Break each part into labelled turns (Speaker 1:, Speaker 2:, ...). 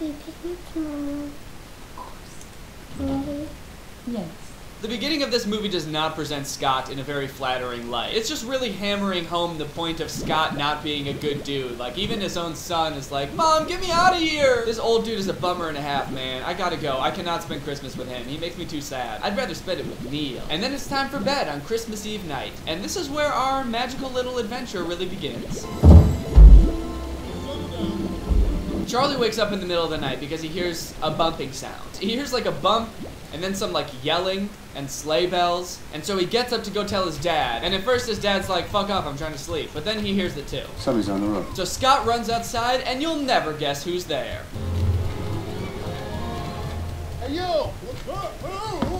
Speaker 1: you pick me up tomorrow? Of course. Really? Yes.
Speaker 2: The beginning of this movie does not present Scott in a very flattering light. It's just really hammering home the point of Scott not being a good dude. Like, even his own son is like, Mom, get me out of here! This old dude is a bummer and a half, man. I gotta go. I cannot spend Christmas with him. He makes me too sad. I'd rather spend it with Neil. And then it's time for bed on Christmas Eve night. And this is where our magical little adventure really begins. Charlie wakes up in the middle of the night because he hears a bumping sound. He hears like a bump and then some like yelling and sleigh bells. And so he gets up to go tell his dad. And at first his dad's like, fuck off, I'm trying to sleep. But then he hears it too.
Speaker 3: Somebody's on the roof.
Speaker 2: So Scott runs outside and you'll never guess who's there.
Speaker 4: Hey, yo! Whoa, whoa!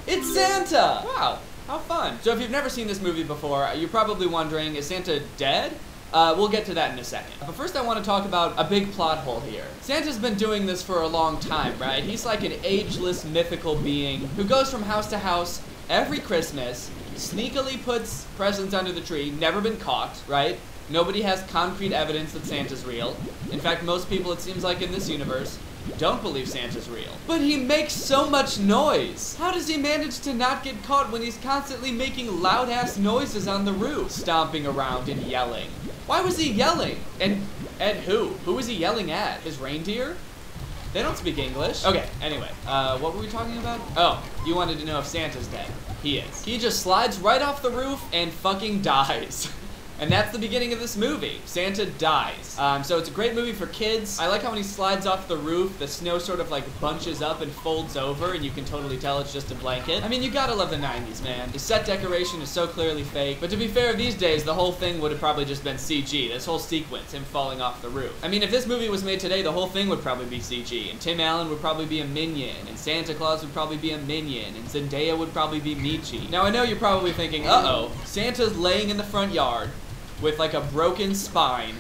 Speaker 2: It's Santa! Wow, how fun. So if you've never seen this movie before, you're probably wondering, is Santa dead? We'll get to that in a second. But first I want to talk about a big plot hole here. Santa's been doing this for a long time, right? He's like an ageless, mythical being who goes from house to house every Christmas, sneakily puts presents under the tree, never been caught, right? Nobody has concrete evidence that Santa's real. In fact, most people, it seems like in this universe, don't believe Santa's real. But he makes so much noise. How does he manage to not get caught when he's constantly making loud-ass noises on the roof, stomping around and yelling? Why was he yelling? And at who? Who was he yelling at? His reindeer? They don't speak English. Okay, anyway, what were we talking about? Oh, you wanted to know if Santa's dead. He is. He just slides right off the roof and fucking dies. And that's the beginning of this movie. Santa dies. So it's a great movie for kids. I like how when he slides off the roof, the snow sort of like bunches up and folds over, and you can totally tell it's just a blanket. I mean, you gotta love the 90s, man. The set decoration is so clearly fake. But to be fair, these days, the whole thing would have probably just been CG. This whole sequence, him falling off the roof. I mean, if this movie was made today, the whole thing would probably be CG. And Tim Allen would probably be a minion. And Santa Claus would probably be a minion. And Zendaya would probably be Michi. Now, I know you're probably thinking, uh-oh, Santa's laying in the front yard with like a broken spine,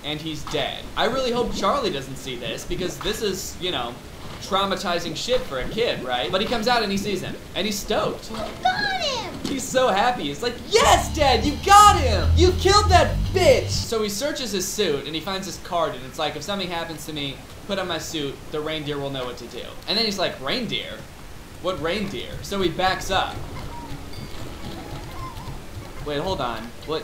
Speaker 2: and he's dead. I really hope Charlie doesn't see this, because this is, you know, traumatizing shit for a kid, right? But he comes out and he sees him, and he's stoked.
Speaker 1: Got him!
Speaker 2: He's so happy. He's like, yes, Dad, you got him! You killed that bitch! So he searches his suit, and he finds this card, and it's like, if something happens to me, put on my suit, the reindeer will know what to do. And then he's like, reindeer? What reindeer? So he backs up. Wait, hold on. What?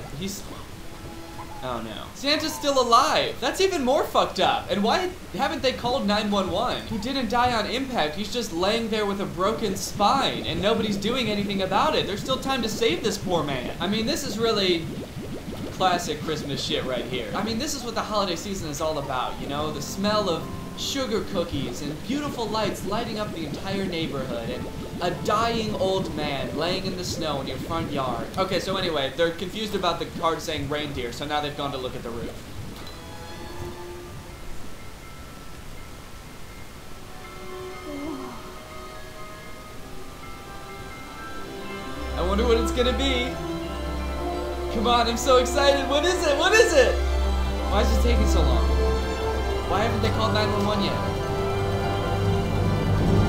Speaker 2: Oh no. Santa's still alive! That's even more fucked up! And why haven't they called 911? He didn't die on impact, he's just laying there with a broken spine, and nobody's doing anything about it. There's still time to save this poor man. I mean, this is really classic Christmas shit right here. I mean, this is what the holiday season is all about, you know? The smell of sugar cookies and beautiful lights lighting up the entire neighborhood, and a dying old man laying in the snow in your front yard. Okay, so anyway, they're confused about the card saying reindeer, so now they've gone to look at the roof. I wonder what it's gonna be. Come on, I'm so excited. What is it? What is it? Why is it taking so long? Why haven't they called 911 yet?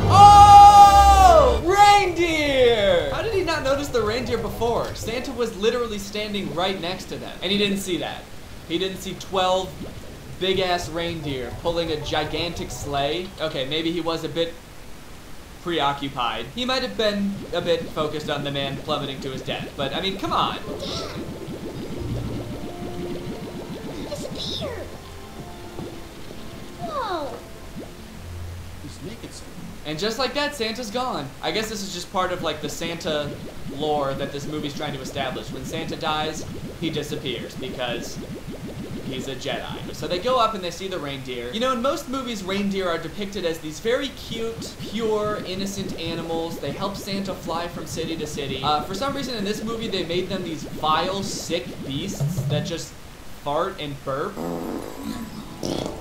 Speaker 2: Oh! Reindeer! How did he not notice the reindeer before? Santa was literally standing right next to them. And he didn't see that. He didn't see 12 big-ass reindeer pulling a gigantic sleigh. Okay, maybe he was a bit preoccupied. He might have been a bit focused on the man plummeting to his death. But, I mean, come on.
Speaker 1: Disappeared. Whoa.
Speaker 4: He's naked, sir.
Speaker 2: And just like that, Santa's gone. I guess this is just part of like the Santa lore that this movie's trying to establish. When Santa dies, he disappears because he's a Jedi. So they go up and they see the reindeer. You know, in most movies, reindeer are depicted as these very cute, pure, innocent animals. They help Santa fly from city to city. For some reason in this movie, they made them these vile, sick beasts that just fart and burp.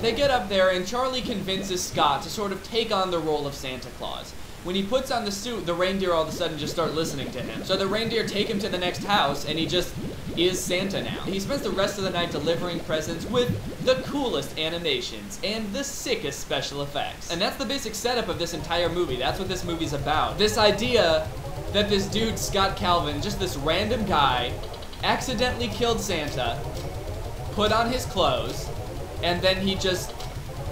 Speaker 2: They get up there and Charlie convinces Scott to sort of take on the role of Santa Claus. When he puts on the suit, the reindeer all of a sudden just start listening to him. So the reindeer take him to the next house and he just is Santa now. He spends the rest of the night delivering presents with the coolest animations and the sickest special effects. And that's the basic setup of this entire movie. That's what this movie's about. This idea that this dude, Scott Calvin, just this random guy, accidentally killed Santa, put on his clothes, and then he just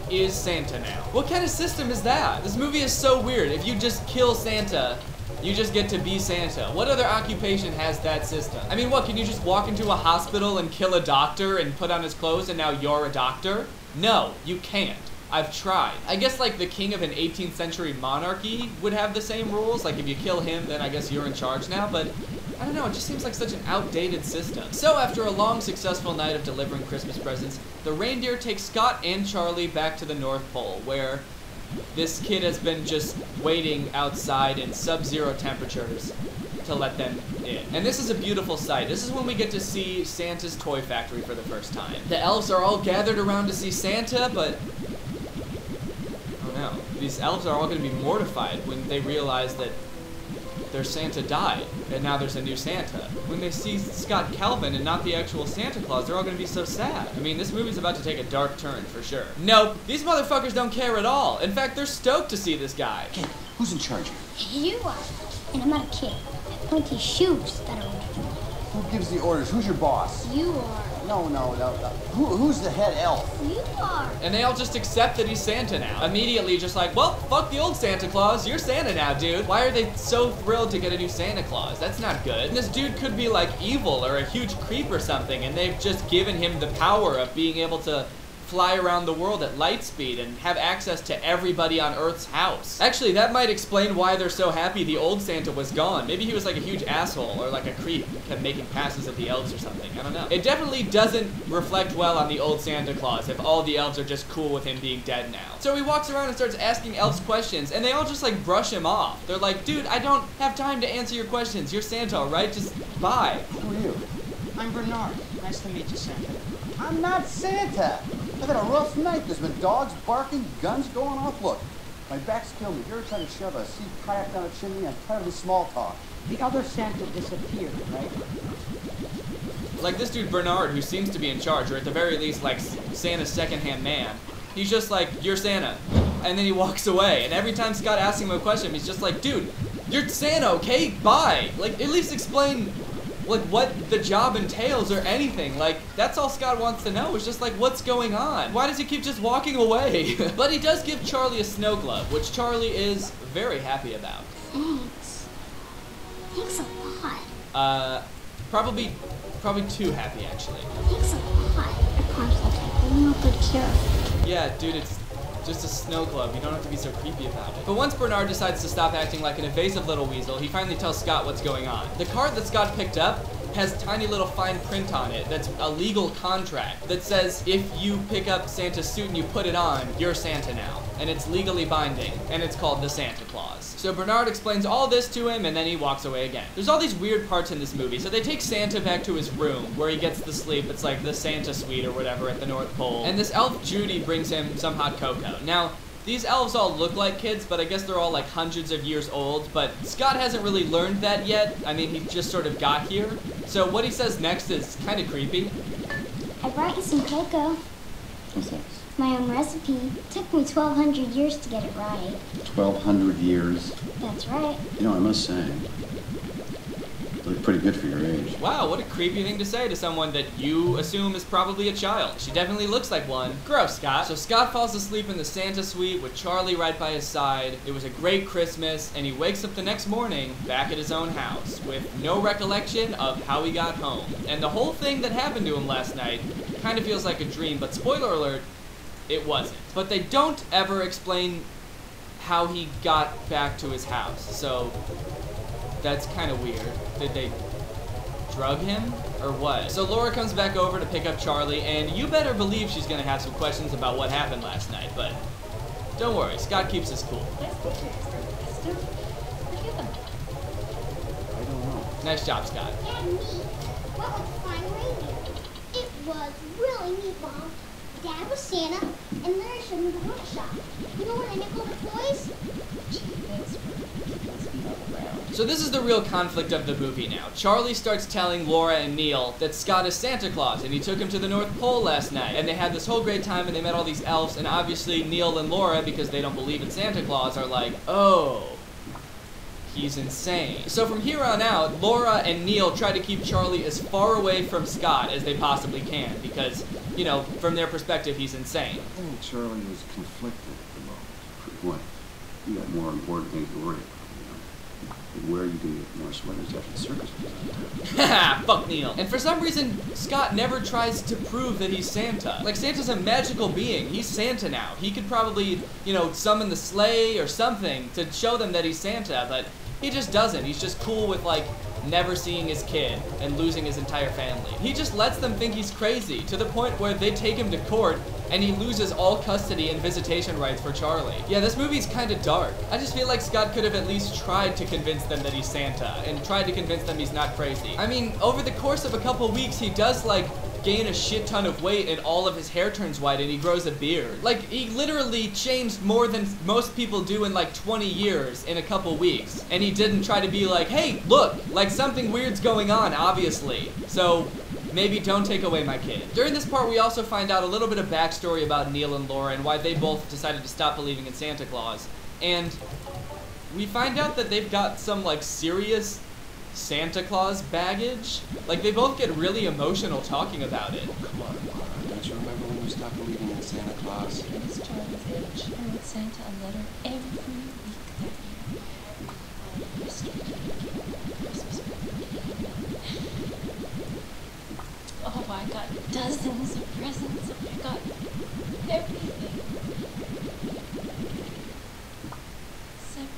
Speaker 2: is Santa now. What kind of system is that? This movie is so weird. If you just kill Santa, you just get to be Santa. What other occupation has that system? I mean, what, can you just walk into a hospital and kill a doctor and put on his clothes and now you're a doctor? No, you can't. I've tried. I guess like the king of an 18th century monarchy would have the same rules. Like if you kill him, then I guess you're in charge now, but I don't know, it just seems like such an outdated system. So after a long, successful night of delivering Christmas presents, the reindeer take Scott and Charlie back to the North Pole, where this kid has been just waiting outside in sub-zero temperatures to let them in. And this is a beautiful sight. This is when we get to see Santa's toy factory for the first time. The elves are all gathered around to see Santa, but oh no, these elves are all going to be mortified when they realize that their Santa died, and now there's a new Santa. When they see Scott Calvin and not the actual Santa Claus, they're all gonna be so sad. I mean, this movie's about to take a dark turn, for sure. Nope, these motherfuckers don't care at all. In fact, they're stoked to see this guy.
Speaker 4: Kid, who's in charge here?
Speaker 1: You are. And I'm not a kid. I have pointy shoes that are
Speaker 4: Who gives the orders? Who's your boss?
Speaker 1: You are.
Speaker 4: No. Who's the head elf?
Speaker 1: You are.
Speaker 2: And they all just accept that he's Santa now. Immediately just like, well, fuck the old Santa Claus, you're Santa now, dude. Why are they so thrilled to get a new Santa Claus? That's not good. And this dude could be like evil or a huge creep or something, and they've just given him the power of being able to fly around the world at light speed and have access to everybody on Earth's house. Actually, that might explain why they're so happy the old Santa was gone. Maybe he was like a huge asshole or like a creep, kept making passes at the elves or something. I don't know. It definitely doesn't reflect well on the old Santa Claus if all the elves are just cool with him being dead now. So he walks around and starts asking elves questions, and they all just like brush him off. They're like, dude, I don't have time to answer your questions. You're Santa, all right? Just bye.
Speaker 4: Who are you?
Speaker 3: I'm Bernard. Nice to meet you, Santa.
Speaker 4: I'm not Santa. I've had a rough night. There's been dogs barking, guns going off. Look, my back's killing me. If you ever try to shove a sea kayak down a chimney, I'm tired of the small talk.
Speaker 3: The other Santa disappeared, right?
Speaker 2: Like this dude Bernard, who seems to be in charge, or at the very least like Santa's secondhand man, he's just like, you're Santa. And then he walks away. And every time Scott asks him a question, he's just like, dude, you're Santa, okay? Bye. Like, at least explain like what the job entails or anything. Like, that's all Scott wants to know is just like, what's going on? Why does he keep just walking away? But he does give Charlie a snow glove, which Charlie is very happy about.
Speaker 1: Thanks. Thanks a lot.
Speaker 2: Probably too happy, actually.
Speaker 1: Thanks a lot. I promise I'll take real good care of it.
Speaker 2: Yeah, dude, it's just a snow globe. You don't have to be so creepy about it. But once Bernard decides to stop acting like an evasive little weasel, he finally tells Scott what's going on. The card that Scott picked up has tiny little fine print on it that's a legal contract that says if you pick up Santa's suit and you put it on, you're Santa now. And it's legally binding, and it's called the Santa Claus. So Bernard explains all this to him, and then he walks away again. There's all these weird parts in this movie. So they take Santa back to his room, where he gets to sleep. It's like the Santa suite or whatever at the North Pole. And this elf Judy brings him some hot cocoa. Now, these elves all look like kids, but I guess they're all like hundreds of years old. But Scott hasn't really learned that yet. I mean, he just sort of got here. So what he says next is kind of creepy.
Speaker 1: I brought you some cocoa. My own recipe. It took me 1,200 years to get it right.
Speaker 4: 1,200 years.
Speaker 1: That's right.
Speaker 4: You know, I must say, you look pretty good for your age.
Speaker 2: Wow, what a creepy thing to say to someone that you assume is probably a child. She definitely looks like one. Gross, Scott. So Scott falls asleep in the Santa suite with Charlie right by his side. It was a great Christmas, and he wakes up the next morning back at his own house with no recollection of how he got home. And the whole thing that happened to him last night kind of feels like a dream, but spoiler alert, it wasn't. But they don't ever explain how he got back to his house, so that's kind of weird. Did they drug him or what? So Laura comes back over to pick up Charlie, and you better believe she's gonna have some questions about what happened last night, but don't worry, Scott keeps us cool.
Speaker 4: I don't know.
Speaker 2: Nice job, Scott.
Speaker 1: And me. What was the fine reindeer? It was really neat, Mom. Dad was Santa, and Larry showed me the workshop. You know when I make all the toys?
Speaker 2: So this is the real conflict of the movie now. Charlie starts telling Laura and Neil that Scott is Santa Claus, and he took him to the North Pole last night, and they had this whole great time, and they met all these elves, and obviously Neil and Laura, because they don't believe in Santa Claus, are like, oh, he's insane. So from here on out, Laura and Neil try to keep Charlie as far away from Scott as they possibly can because, you know, from their perspective, he's insane.
Speaker 4: I think Charlie is conflicted at the moment. What? You got more important things to worry about. Where are you going to get more sweaters after the circus?
Speaker 2: Haha, fuck Neil. And for some reason, Scott never tries to prove that he's Santa. Like, Santa's a magical being. He's Santa now. He could probably, you know, summon the sleigh or something to show them that he's Santa, but he just doesn't. He's just cool with, like, never seeing his kid and losing his entire family. He just lets them think he's crazy to the point where they take him to court and he loses all custody and visitation rights for Charlie. Yeah, this movie's kind of dark. I just feel like Scott could have at least tried to convince them that he's Santa and tried to convince them he's not crazy. I mean, over the course of a couple weeks, he does, like, gain a shit ton of weight and all of his hair turns white and he grows a beard. Like, he literally changed more than most people do in like 20 years in a couple weeks. And he didn't try to be like, hey, look, like something weird's going on, obviously. So maybe don't take away my kid. During this part, we also find out a little bit of backstory about Neil and Laura and why they both decided to stop believing in Santa Claus. And we find out that they've got some like serious Santa Claus baggage. Like, they both get really emotional talking about it.
Speaker 5: Come on, Laura. Don't you remember when you stopped believing in Santa Claus?
Speaker 6: It was Charlie's age. I wrote Santa a letter every week that year. Christmas present. Oh, I got dozens of presents. I got everything. Except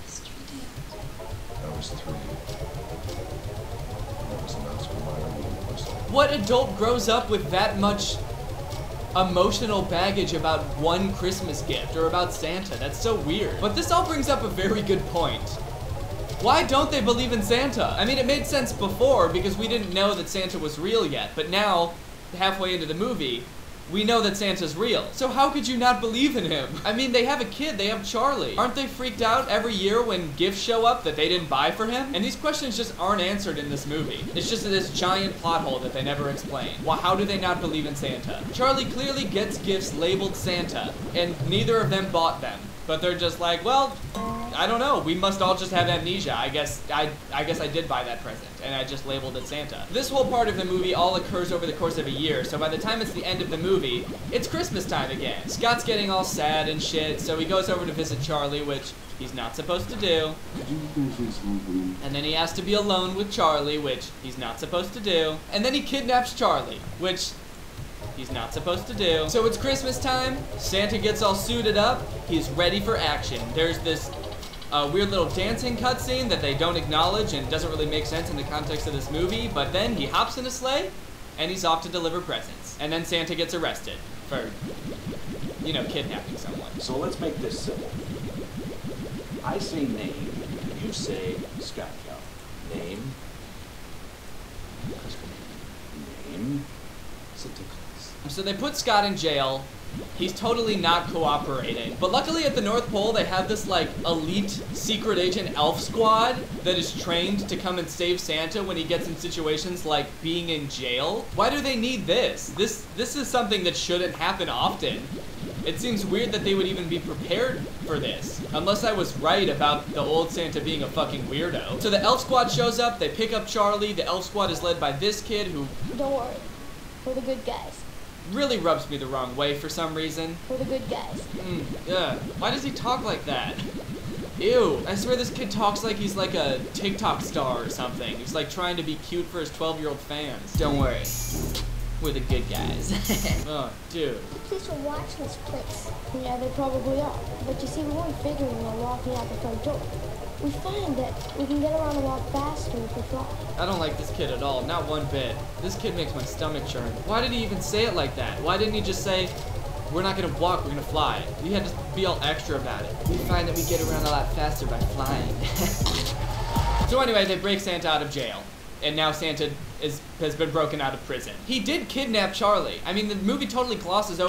Speaker 6: yesterday.
Speaker 5: I was 3. There was a mouse from my room in the whistle.
Speaker 2: What adult grows up with that much emotional baggage about one Christmas gift or about Santa? That's so weird. But this all brings up a very good point. Why don't they believe in Santa? I mean, it made sense before because we didn't know that Santa was real yet, but now, halfway into the movie, we know that Santa's real. So how could you not believe in him? I mean, they have a kid, they have Charlie. Aren't they freaked out every year when gifts show up that they didn't buy for him? And these questions just aren't answered in this movie. It's just this giant plot hole that they never explain. Well, how do they not believe in Santa? Charlie clearly gets gifts labeled Santa, and neither of them bought them. But they're just like, well, I don't know. We must all just have amnesia. I guess I did buy that present, and I just labeled it Santa. This whole part of the movie all occurs over the course of a year, so by the time it's the end of the movie, it's Christmas time again. Scott's getting all sad and shit, so he goes over to visit Charlie, which he's not supposed to do. And then he has to be alone with Charlie, which he's not supposed to do. And then he kidnaps Charlie, which he's not supposed to do. So it's Christmas time, Santa gets all suited up, he's ready for action. There's this weird little dancing cutscene that they don't acknowledge and doesn't really make sense in the context of this movie, but then he hops in a sleigh and he's off to deliver presents. And then Santa gets arrested for, you know, kidnapping someone.
Speaker 7: So let's make this simple. I say name, you say Scott Cow. Name. Name. Santa Claus.
Speaker 2: So they put Scott in jail. He's totally not cooperating. But luckily at the North Pole, they have this, like, elite secret agent elf squad that is trained to come and save Santa when he gets in situations like being in jail. Why do they need this? This is something that shouldn't happen often. It seems weird that they would even be prepared for this. Unless I was right about the old Santa being a fucking weirdo. So the elf squad shows up, they pick up Charlie. The elf squad is led by this kid who...
Speaker 1: Don't worry. We're the good guys.
Speaker 2: really rubs me the wrong way for some reason.
Speaker 1: We're the good guys.
Speaker 2: Yeah. Why does he talk like that? Ew. I swear this kid talks like he's like a TikTok star or something. He's like trying to be cute for his 12-year-old fans. Don't worry. We're the good guys. Oh, dude.
Speaker 1: The police are watching this place. Yeah, they probably are. But you see, we weren't figuring on walking out the front door. We find that we can get around the walk faster if we fly.
Speaker 2: I don't like this kid at all, not one bit. This kid makes my stomach churn. Why did he even say it like that? Why didn't he just say, we're not gonna walk, we're gonna fly? He had to be all extra about it. We find that we get around a lot faster by flying. So anyway, they break Santa out of jail. And now Santa has been broken out of prison. He did kidnap Charlie. I mean, the movie totally glosses over